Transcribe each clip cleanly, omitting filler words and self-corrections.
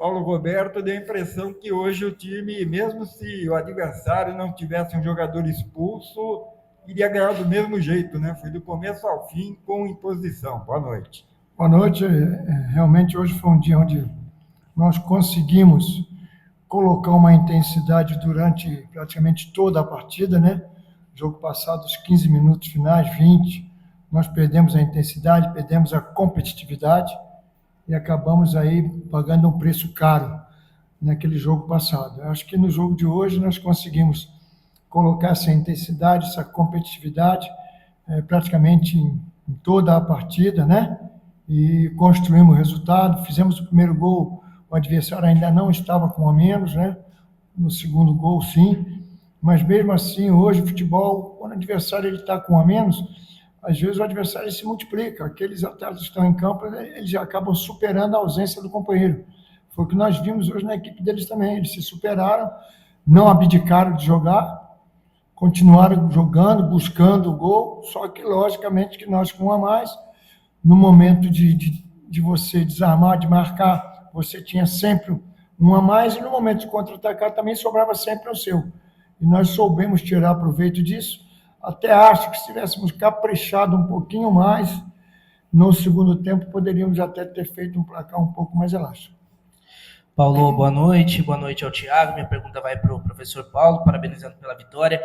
Paulo Roberto, deu a impressão que hoje o time, mesmo se o adversário não tivesse um jogador expulso, iria ganhar do mesmo jeito, né? Foi do começo ao fim com imposição. Boa noite. Boa noite. Realmente hoje foi um dia onde nós conseguimos colocar uma intensidade durante praticamente toda a partida, né? Jogo passado, os 15 minutos finais, 20, nós perdemos a intensidade, perdemos a competitividade e acabamos aí pagando um preço caro naquele jogo passado. Eu acho que no jogo de hoje nós conseguimos colocar essa intensidade, essa competitividade praticamente em toda a partida, né? E construímos o resultado, fizemos o primeiro gol, o adversário ainda não estava com a menos, né? No segundo gol, sim, mas mesmo assim, hoje, o futebol, quando o adversário está com a menos, às vezes o adversário se multiplica, aqueles atletas que estão em campo, eles já acabam superando a ausência do companheiro. Foi o que nós vimos hoje na equipe deles também, eles se superaram, não abdicaram de jogar, continuaram jogando, buscando o gol, só que, logicamente, que nós com um a mais, no momento de você desarmar, de marcar, você tinha sempre um a mais, e no momento de contra-atacar também sobrava sempre o seu. E nós soubemos tirar proveito disso. Até acho que se tivéssemos caprichado um pouquinho mais, no segundo tempo poderíamos até ter feito um placar um pouco mais elástico. Paulo, boa noite ao Thiago. Minha pergunta vai para o professor Paulo, parabenizando pela vitória.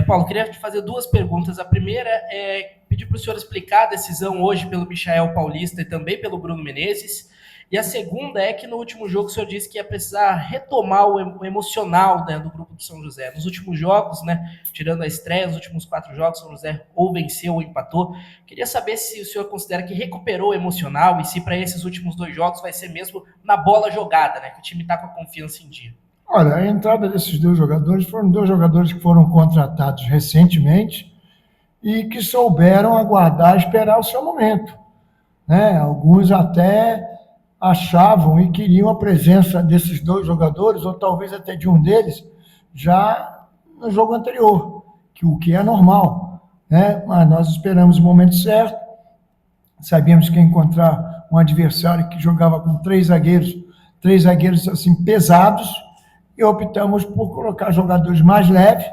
Paulo, queria te fazer duas perguntas. A primeira é pedir para o senhor explicar a decisão hoje pelo Michael Paulista e também pelo Bruno Menezes. E a segunda é que no último jogo o senhor disse que ia precisar retomar o emocional, né, do grupo do São José. Nos últimos jogos, né, tirando a estreia, nos últimos 4 jogos, São José ou venceu ou empatou. Queria saber se o senhor considera que recuperou o emocional e se para esses últimos 2 jogos vai ser mesmo na bola jogada, né, que o time está com a confiança em dia. Olha, a entrada desses 2 jogadores foram 2 jogadores que foram contratados recentemente e que souberam aguardar, esperar o seu momento, né? Alguns até achavam e queriam a presença desses 2 jogadores, ou talvez até de um deles, já no jogo anterior, o que é normal, né? Mas nós esperamos o momento certo, sabíamos que ia encontrar um adversário que jogava com 3 zagueiros assim pesados, e optamos por colocar jogadores mais leves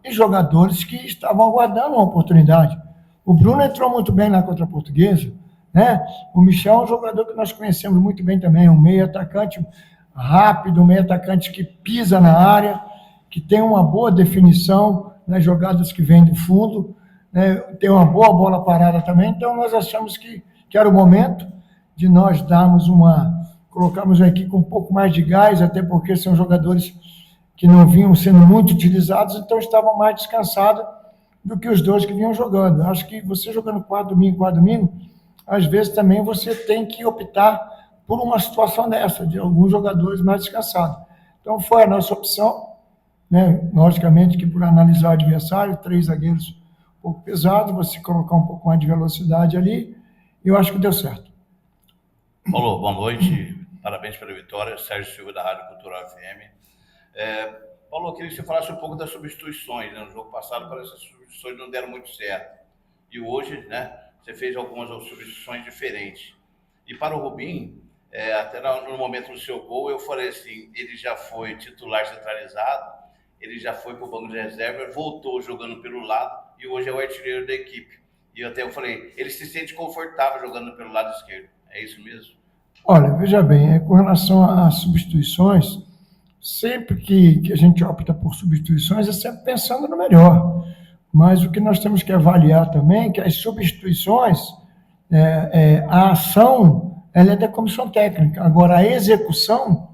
e jogadores que estavam aguardando uma oportunidade. O Bruno entrou muito bem na contra a Portuguesa, né? O Michel é um jogador que nós conhecemos muito bem também, um meio atacante rápido, um meio atacante que pisa na área, que tem uma boa definição nas jogadas que vêm do fundo, né? Tem uma boa bola parada também. Então nós achamos que era o momento de nós colocarmos aqui com um pouco mais de gás, até porque são jogadores que não vinham sendo muito utilizados, então estavam mais descansados do que os 2 que vinham jogando. Acho que você jogando 4 domingo, às vezes também você tem que optar por uma situação dessa, de alguns jogadores mais descansados. Então foi a nossa opção, né? Logicamente que por analisar o adversário, 3 zagueiros um pouco pesados, você colocar um pouco mais de velocidade ali, eu acho que deu certo. Paulo, boa noite, parabéns pela vitória, Sérgio Silva da Rádio Cultural FM. Paulo, eu queria que você falasse um pouco das substituições, né? No jogo passado parece que as substituições não deram muito certo, e hoje, né, você fez algumas substituições diferentes. E para o Rubim, até no momento do seu gol, eu falei assim, ele já foi titular centralizado, ele já foi para o banco de reserva, voltou jogando pelo lado e hoje é o artilheiro da equipe. E eu falei, ele se sente confortável jogando pelo lado esquerdo. É isso mesmo? Olha, veja bem, com relação às substituições, sempre que a gente opta por substituições, é sempre pensando no melhor. Mas o que nós temos que avaliar também é que as substituições, a ação, ela é da comissão técnica. Agora, a execução,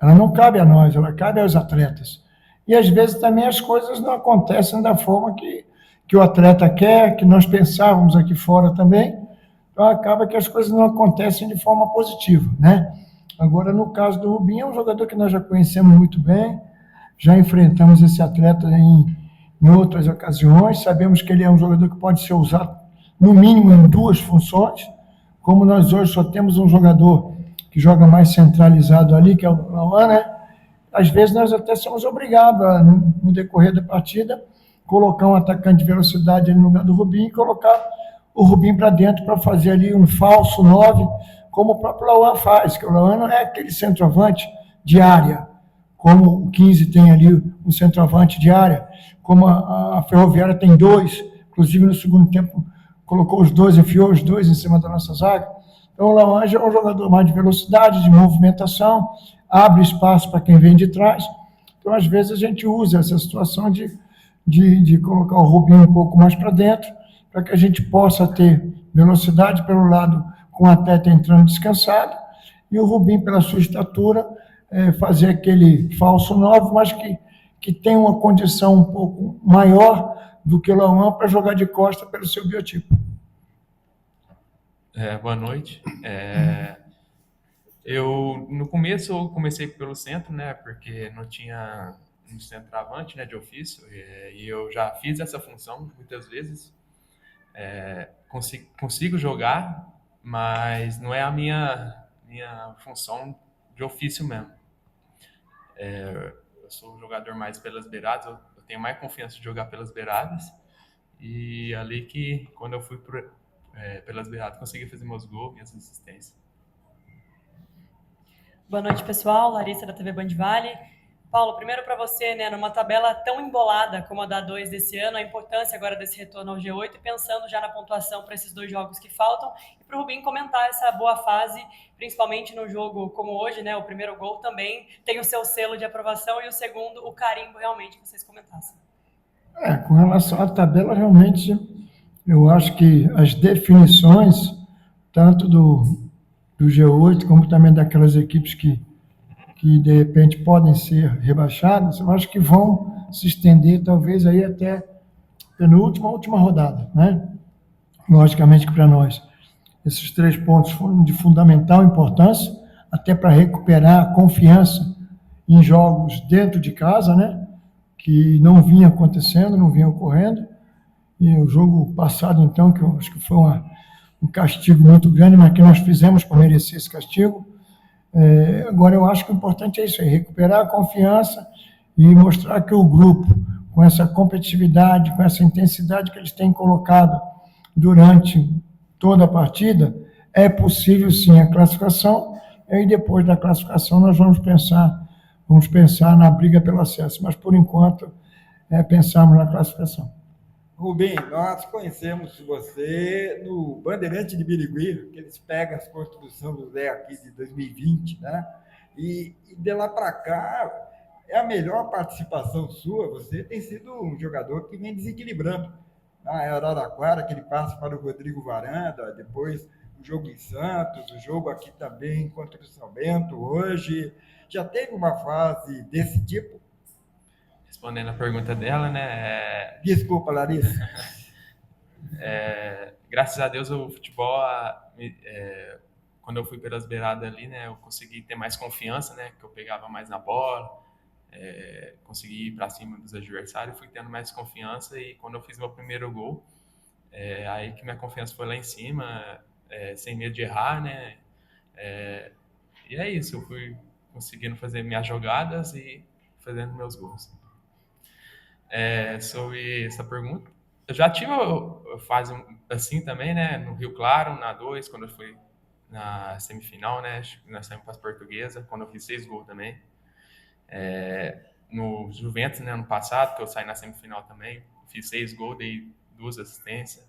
ela não cabe a nós, ela cabe aos atletas. E, às vezes, também as coisas não acontecem da forma que o atleta quer, que nós pensávamos aqui fora também. Então, acaba que as coisas não acontecem de forma positiva, né? Agora, no caso do Rubinho, é um jogador que nós já conhecemos muito bem, já enfrentamos esse atleta em outras ocasiões, sabemos que ele é um jogador que pode ser usado, no mínimo, em 2 funções, como nós hoje só temos um jogador que joga mais centralizado ali, que é o Lauan, né? Às vezes nós até somos obrigados, no decorrer da partida, colocar um atacante de velocidade ali no lugar do Rubinho e colocar o Rubinho para dentro para fazer ali um falso 9, como o próprio Lauan faz, que o Lauan não é aquele centroavante de área, como o 15 tem ali um centroavante de área, como a Ferroviária tem 2, inclusive no segundo tempo colocou os 2, enfiou os 2 em cima da nossa zaga. Então o Lauan é um jogador mais de velocidade, de movimentação, abre espaço para quem vem de trás. Então, às vezes, a gente usa essa situação de colocar o Rubinho um pouco mais para dentro, para que a gente possa ter velocidade pelo lado com o atleta entrando descansado, e o Rubinho, pela sua estatura, fazer aquele falso 9, mas que tem uma condição um pouco maior do que o Lauan para jogar de costa pelo seu biotipo. Boa noite. No começo, eu comecei pelo centro, né, porque não tinha um centroavante, né, de ofício, e eu já fiz essa função muitas vezes. Consigo jogar, mas não é a minha função de ofício mesmo. Eu sou um jogador mais pelas beiradas, eu tenho mais confiança de jogar pelas beiradas, e ali que, quando eu fui pelas beiradas, consegui fazer meus gols, minhas assistências. Boa noite, pessoal. Larissa, da TV Band Vale. Paulo, primeiro para você, né, numa tabela tão embolada como a da 2 desse ano, a importância agora desse retorno ao G8 e pensando já na pontuação para esses 2 jogos que faltam, e para o Rubinho comentar essa boa fase, principalmente no jogo como hoje, né, o primeiro gol também tem o seu selo de aprovação e o segundo, o carimbo realmente que vocês comentassem. Com relação à tabela, realmente, eu acho que as definições, tanto do G8, como também daquelas equipes que de repente podem ser rebaixadas, eu acho que vão se estender talvez aí até a última rodada, né? Logicamente que para nós esses 3 pontos foram de fundamental importância, até para recuperar a confiança em jogos dentro de casa, né? Que não vinha acontecendo, não vinha ocorrendo. E o jogo passado, então, que eu acho que foi um castigo muito grande, mas que nós fizemos para merecer esse castigo. Agora, eu acho que o importante é isso aí, recuperar a confiança e mostrar que o grupo, com essa competitividade, com essa intensidade que eles têm colocado durante toda a partida, é possível, sim, a classificação, e aí depois da classificação nós vamos pensar na briga pelo acesso, mas, por enquanto, pensamos na classificação. Rubinho, nós conhecemos você no Bandeirante de Birigui, que eles pegam as costas do São José aqui de 2020, né? E de lá para cá, é a melhor participação sua. Você tem sido um jogador que vem desequilibrando. Na Araraquara, aquele passe para o Rodrigo Varanda, depois o jogo em Santos, o jogo aqui também contra o São Bento hoje. Já teve uma fase desse tipo? Respondendo a pergunta dela, né? Desculpa, Larissa. Graças a Deus, o futebol, quando eu fui pelas beiradas ali, né, eu consegui ter mais confiança, né, que eu pegava mais na bola, consegui ir para cima dos adversários, fui tendo mais confiança, e quando eu fiz meu primeiro gol, aí que minha confiança foi lá em cima, sem medo de errar, né? E é isso, eu fui conseguindo fazer minhas jogadas e fazendo meus gols. Sobre essa pergunta, eu já tive fase assim também, né? No Rio Claro, na 2, quando eu fui na semifinal, né? Nós saímos para as Portuguesas, quando eu fiz 6 gols também. No Juventus, né? Ano passado, que eu saí na semifinal também, fiz 6 gols, dei 2 assistências.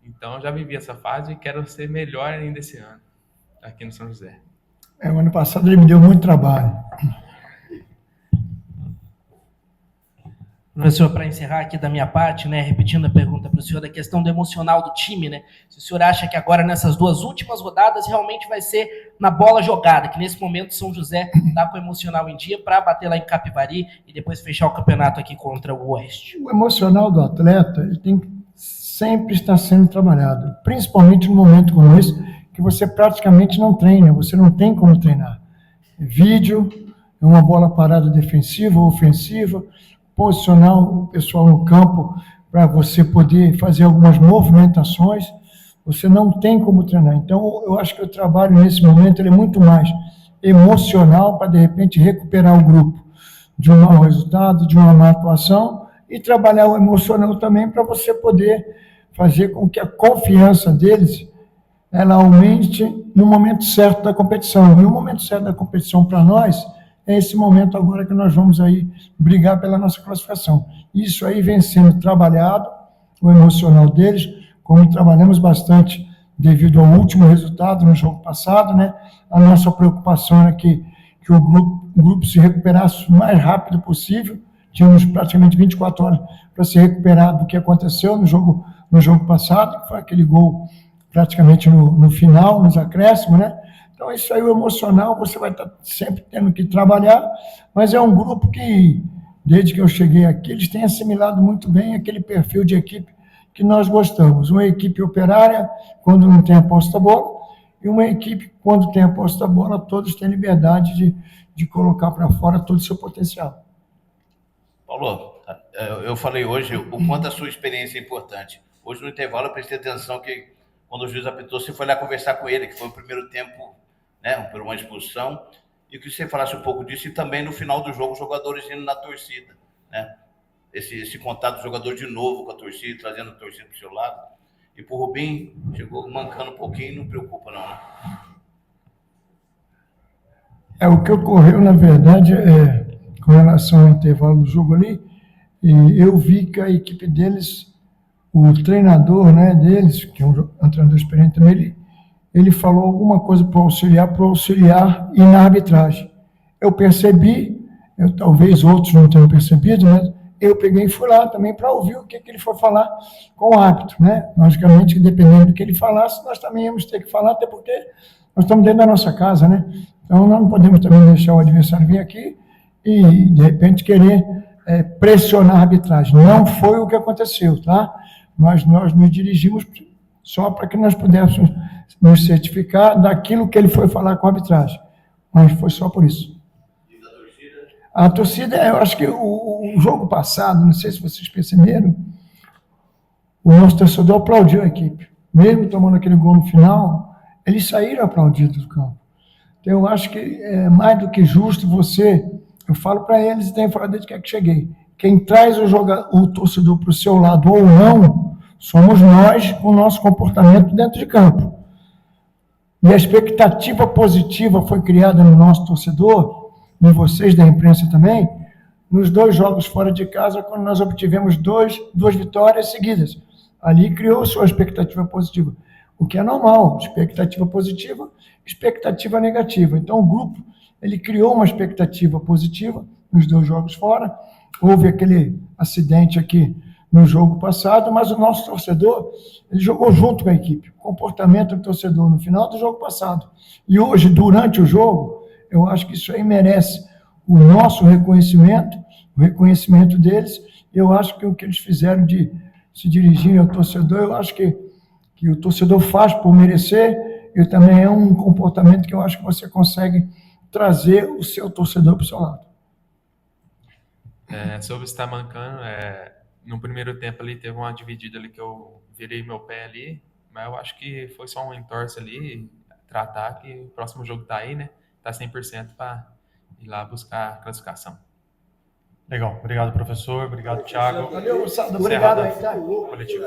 Então, já vivi essa fase e quero ser melhor ainda esse ano, aqui no São José. O ano passado ele me deu muito trabalho. Professor, para encerrar aqui da minha parte, né, repetindo a pergunta para o senhor, da questão do emocional do time, né? Se o senhor acha que agora, nessas 2 últimas rodadas, realmente vai ser na bola jogada, que nesse momento São José está com o emocional em dia para bater lá em Capivari e depois fechar o campeonato aqui contra o Oeste. O emocional do atleta, ele tem que sempre estar sendo trabalhado, principalmente no momento como esse, que você praticamente não treina, você não tem como treinar. Vídeo, é uma bola parada defensiva ou ofensiva, posicionar o pessoal no campo para você poder fazer algumas movimentações, você não tem como treinar. Então, eu acho que o trabalho nesse momento ele é muito mais emocional para, de repente, recuperar o grupo de um mau resultado, de uma má atuação, e trabalhar o emocional também para você poder fazer com que a confiança deles ela aumente no momento certo da competição. E o momento certo da competição para nós é esse momento agora que nós vamos aí brigar pela nossa classificação. Isso aí vem sendo trabalhado, o emocional deles, como trabalhamos bastante devido ao último resultado no jogo passado, né? A nossa preocupação era que o grupo se recuperasse o mais rápido possível. Tínhamos praticamente 24 horas para se recuperar do que aconteceu no jogo passado, que foi aquele gol praticamente no final, nos acréscimos, né? Então, isso aí, o emocional, você vai estar sempre tendo que trabalhar, mas é um grupo que, desde que eu cheguei aqui, eles têm assimilado muito bem aquele perfil de equipe que nós gostamos. Uma equipe operária, quando não tem a posse da bola, e uma equipe, quando tem a posse da bola, todos têm liberdade de colocar para fora todo o seu potencial. Paulo, eu falei hoje o quanto a sua experiência é importante. Hoje, no intervalo, eu prestei atenção que, quando o juiz apitou, você foi lá conversar com ele, que foi o primeiro tempo, né, por uma expulsão, e que você falasse um pouco disso, e também no final do jogo, os jogadores indo na torcida, né? Esse contato do jogador de novo com a torcida, trazendo a torcida para o seu lado. E para o Rubim, chegou mancando um pouquinho, não preocupa não, né? O que ocorreu, na verdade, com relação ao intervalo do jogo ali, e eu vi que a equipe deles, o treinador, né, deles, que é um treinador experiente também, ele falou alguma coisa para o auxiliar e na arbitragem. Eu percebi, talvez outros não tenham percebido, né? Eu peguei e fui lá também para ouvir o que ele foi falar com o árbitro, né? Logicamente, dependendo do que ele falasse, nós também íamos ter que falar, até porque nós estamos dentro da nossa casa, né? Então, nós não podemos também deixar o adversário vir aqui e, de repente, querer pressionar a arbitragem. Não foi o que aconteceu, tá? Mas nós nos dirigimos só para que nós pudéssemos nos certificar daquilo que ele foi falar com a arbitragem. Mas foi só por isso. A torcida, eu acho que o jogo passado, não sei se vocês perceberam, o nosso torcedor aplaudiu a equipe. Mesmo tomando aquele gol no final, eles saíram aplaudidos do campo. Então, eu acho que é mais do que justo eu falo para eles e tenho falado desde que cheguei, quem traz o torcedor para o seu lado ou não, somos nós com o nosso comportamento dentro de campo. E a expectativa positiva foi criada no nosso torcedor, e vocês da imprensa também, nos 2 jogos fora de casa, quando nós obtivemos 2 vitórias seguidas. Ali criou-se uma expectativa positiva, o que é normal, expectativa positiva, expectativa negativa. Então, o grupo, ele criou uma expectativa positiva nos 2 jogos fora, houve aquele acidente aqui no jogo passado, mas o nosso torcedor, ele jogou junto com a equipe, o comportamento do torcedor no final do jogo passado. E hoje, durante o jogo, eu acho que isso aí merece o nosso reconhecimento, o reconhecimento deles. Eu acho que o que eles fizeram de se dirigirem ao torcedor, eu acho que o torcedor faz por merecer, e também é um comportamento que eu acho que você consegue trazer o seu torcedor para o seu lado. Sobre estar mancando, no primeiro tempo ali teve uma dividida ali que eu virei meu pé ali, mas eu acho que foi só um entorse ali, tratar que o próximo jogo tá aí, né? Tá 100% para ir lá buscar a classificação. Legal. Obrigado, professor. Obrigado, Thiago. Valeu, moçada. Obrigado aí, tá? Coletivo.